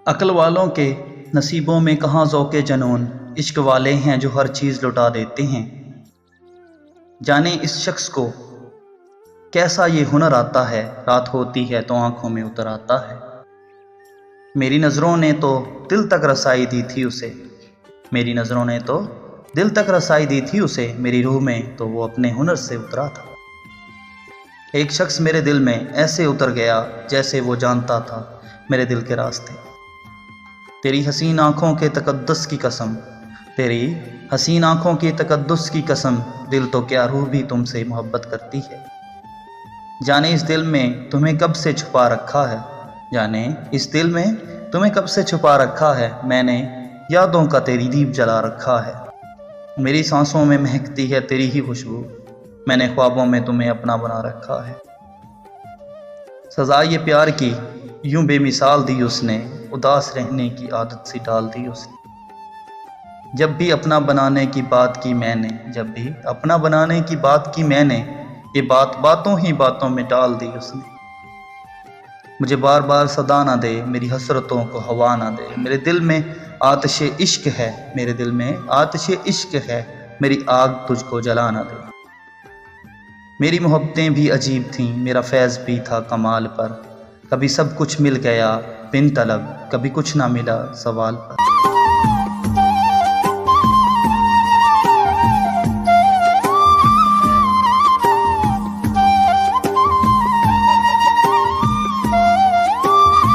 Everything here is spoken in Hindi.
अक्ल वालों के नसीबों में कहाँ ज़ौक़े जनून, इश्क वाले हैं जो हर चीज़ लुटा देते हैं। जाने इस शख्स को कैसा ये हुनर आता है, रात होती है तो आंखों में उतर आता है। मेरी नज़रों ने तो दिल तक रसाई दी थी उसे, मेरी नज़रों ने तो दिल तक रसाई दी थी उसे, मेरी रूह में तो वो अपने हुनर से उतरा था। एक शख्स मेरे दिल में ऐसे उतर गया जैसे वो जानता था मेरे दिल के रास्ते। तेरी हसीन आँखों के तकद्दुस की कसम, तेरी हसीन आँखों की तकद्दुस की कसम, दिल तो क्या रूह भी तुमसे मोहब्बत करती है। जाने इस दिल में तुम्हें कब से छुपा रखा है, जाने इस दिल में तुम्हें कब से छुपा रखा है, मैंने यादों का तेरी दीप जला रखा है। मेरी सांसों में महकती है तेरी ही खुशबू, मैंने ख्वाबों में तुम्हें अपना बना रखा है। सज़ा ये प्यार की यूं बेमिसाल दी उसने, उदास रहने की आदत सी डाल दी उसने। जब भी अपना बनाने की बात की मैंने, जब भी अपना बनाने की बात की मैंने, ये बात बातों ही बातों में डाल दी उसने। मुझे बार बार सदा ना दे, मेरी हसरतों को हवा ना दे, मेरे दिल में आतिशे इश्क है, मेरे दिल में आतिशे इश्क है, मेरी आग तुझको जला ना दे। मेरी मोहब्बतें भी अजीब थीं, मेरा फैज़ भी था कमाल पर, कभी सब कुछ मिल गया बिन तलब, कभी कुछ ना मिला सवाल पर।